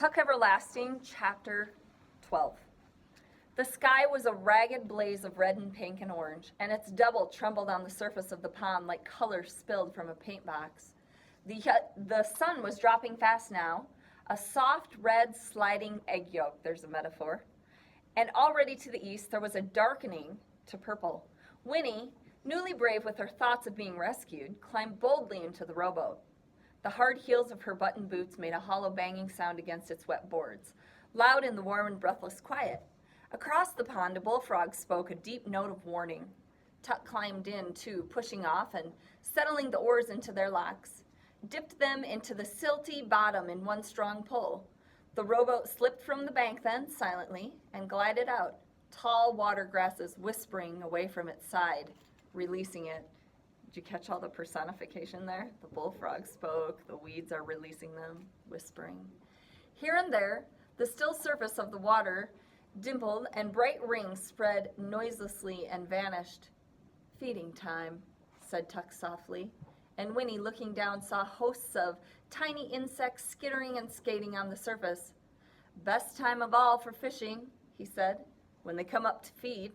Tuck Everlasting, Chapter 12. The sky was a ragged blaze of red and pink and orange, and its double trembled on the surface of the pond like color spilled from a paint box. The sun was dropping fast now, a soft red sliding egg yolk, there's a metaphor, and already to the east there was a darkening to purple. Winnie, newly brave with her thoughts of being rescued, climbed boldly into the rowboat. The hard heels of her button boots made a hollow banging sound against its wet boards, loud in the warm and breathless quiet. Across the pond, a bullfrog spoke a deep note of warning. Tuck climbed in, too, pushing off and settling the oars into their locks, dipped them into the silty bottom in one strong pull. The rowboat slipped from the bank then, silently, and glided out, tall water grasses whispering away from its side, releasing it. Did you catch all the personification there? The bullfrog spoke, the weeds are releasing them, whispering. Here and there, the still surface of the water dimpled and bright rings spread noiselessly and vanished. Feeding time, said Tuck softly, and Winnie, looking down, saw hosts of tiny insects skittering and skating on the surface. Best time of all for fishing, he said, when they come up to feed.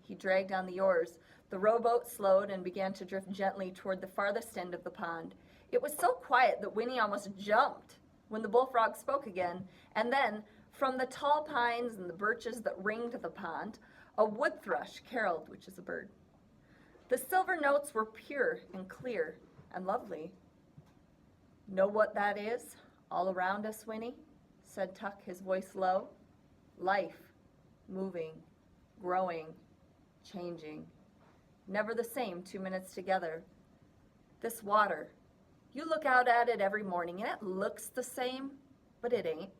He dragged on the oars. The rowboat slowed and began to drift gently toward the farthest end of the pond. It was so quiet that Winnie almost jumped when the bullfrog spoke again, and then, from the tall pines and the birches that ringed the pond, a wood thrush caroled, which is a bird. The silver notes were pure and clear and lovely. Know what that is, all around us, Winnie? Said Tuck, his voice low. Life, moving, growing, changing. Never the same 2 minutes together. This water, you look out at it every morning and it looks the same, but it ain't.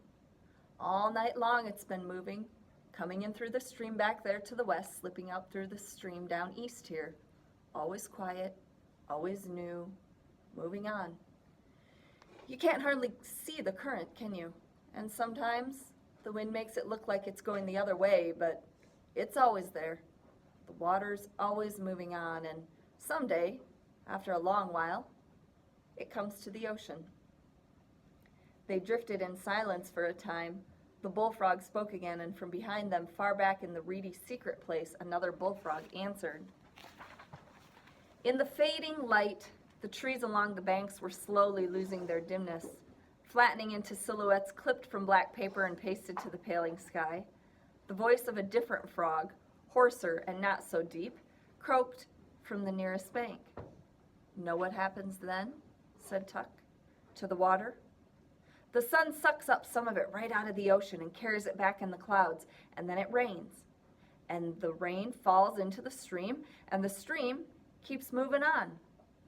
All night long it's been moving, coming in through the stream back there to the west, slipping out through the stream down east here. Always quiet, always new, moving on. You can't hardly see the current, can you? And sometimes the wind makes it look like it's going the other way, but it's always there. The water's always moving on, and someday, after a long while, it comes to the ocean. They drifted in silence for a time. The bullfrog spoke again, and from behind them, far back in the reedy secret place, another bullfrog answered. In the fading light, the trees along the banks were slowly losing their dimness, flattening into silhouettes clipped from black paper and pasted to the paling sky. The voice of a different frog, hoarser and not so deep, croaked from the nearest bank. Know what happens then? Said Tuck. To the water? The sun sucks up some of it right out of the ocean and carries it back in the clouds, and then it rains. And the rain falls into the stream, and the stream keeps moving on,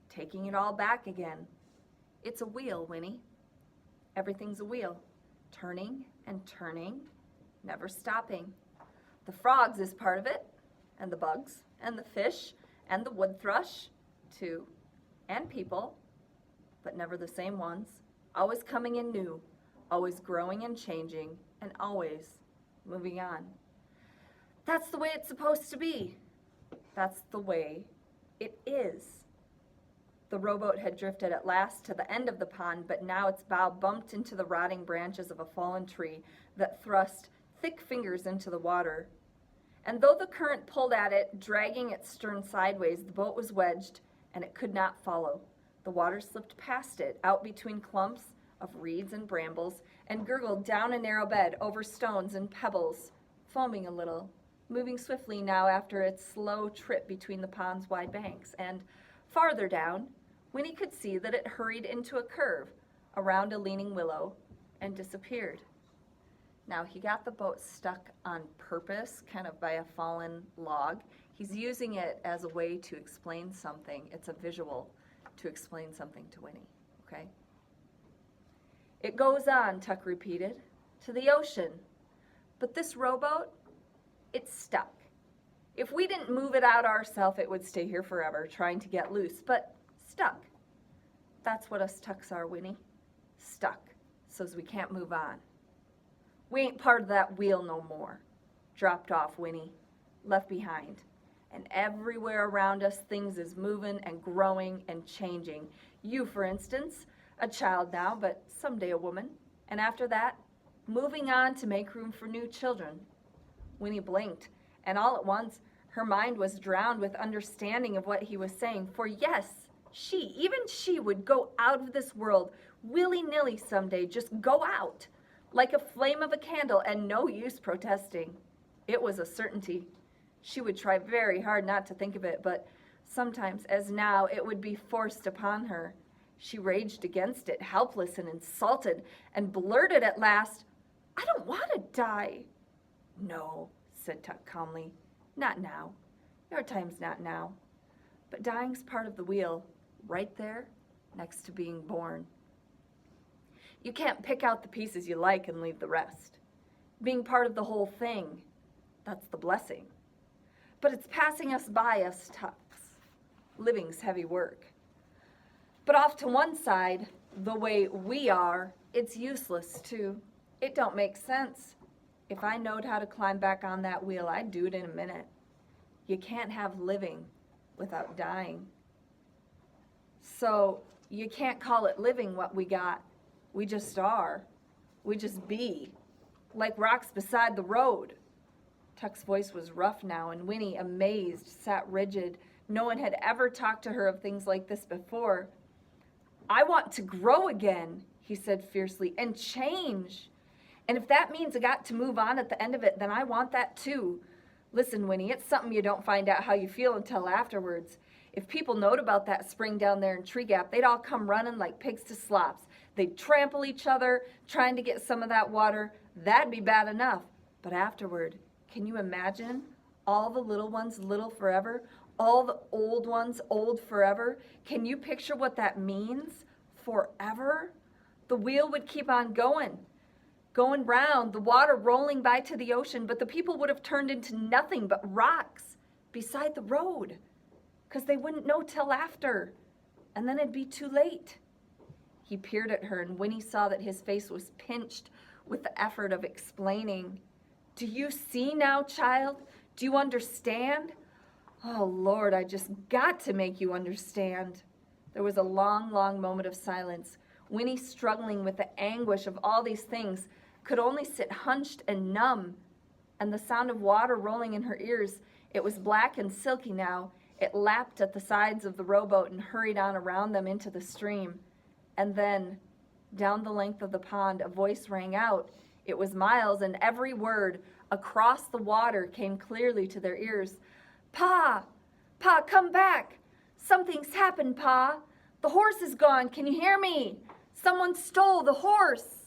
taking it all back again. It's a wheel, Winnie. Everything's a wheel, turning and turning, never stopping. The frogs is part of it, and the bugs, and the fish, and the wood thrush, too, and people, but never the same ones, always coming in new, always growing and changing, and always moving on. That's the way it's supposed to be. That's the way it is. The rowboat had drifted at last to the end of the pond, but now its bow bumped into the rotting branches of a fallen tree that thrust thick fingers into the water. And though the current pulled at it, dragging its stern sideways, the boat was wedged, and it could not follow. The water slipped past it, out between clumps of reeds and brambles, and gurgled down a narrow bed, over stones and pebbles, foaming a little, moving swiftly now after its slow trip between the pond's wide banks. And farther down, Winnie could see that it hurried into a curve around a leaning willow and disappeared. Now, he got the boat stuck on purpose, kind of by a fallen log. He's using it as a way to explain something. It's a visual to explain something to Winnie, okay? It goes on, Tuck repeated, to the ocean. But this rowboat, it's stuck. If we didn't move it out ourselves, it would stay here forever, trying to get loose, but stuck. That's what us Tucks are, Winnie. Stuck, so's we can't move on. We ain't part of that wheel no more. Dropped off, Winnie. Left behind. And everywhere around us, things is moving and growing and changing. You, for instance, a child now, but someday a woman. And after that, moving on to make room for new children. Winnie blinked, and all at once, her mind was drowned with understanding of what he was saying. For yes, even she would go out of this world willy-nilly someday, just go out, like a flame of a candle, and no use protesting. It was a certainty. She would try very hard not to think of it, but sometimes, as now, it would be forced upon her. She raged against it, helpless and insulted, and blurted at last, "I don't want to die." "No," said Tuck calmly, "not now. Your time's not now. But dying's part of the wheel, right there, next to being born. You can't pick out the pieces you like and leave the rest. Being part of the whole thing, that's the blessing. But it's passing us by, us Tucks. Living's heavy work. But off to one side, the way we are, it's useless too. It don't make sense. If I knowed how to climb back on that wheel, I'd do it in a minute. You can't have living without dying. So you can't call it living what we got. We just are. We just be. Like rocks beside the road." Tuck's voice was rough now, and Winnie, amazed, sat rigid. No one had ever talked to her of things like this before. "I want to grow again," he said fiercely, "and change. And if that means I got to move on at the end of it, then I want that too. Listen, Winnie, it's something you don't find out how you feel until afterwards. If people knowed about that spring down there in Tree Gap, they'd all come running like pigs to slops. They'd trample each other, trying to get some of that water. That'd be bad enough. But afterward, can you imagine all the little ones little forever? All the old ones old forever? Can you picture what that means? Forever? The wheel would keep on going round, the water rolling by to the ocean, but the people would have turned into nothing but rocks beside the road, 'cause they wouldn't know till after, and then it'd be too late." He peered at her, and Winnie saw that his face was pinched with the effort of explaining. "Do you see now, child? Do you understand?" "Oh, Lord, I just got to make you understand." There was a long, long moment of silence. Winnie, struggling with the anguish of all these things, could only sit hunched and numb, and the sound of water rolling in her ears, it was black and silky now. It lapped at the sides of the rowboat and hurried on around them into the stream. And then, down the length of the pond, a voice rang out. It was Miles, and every word across the water came clearly to their ears. Pa, come back. Something's happened, Pa. The horse is gone. Can you hear me? Someone stole the horse."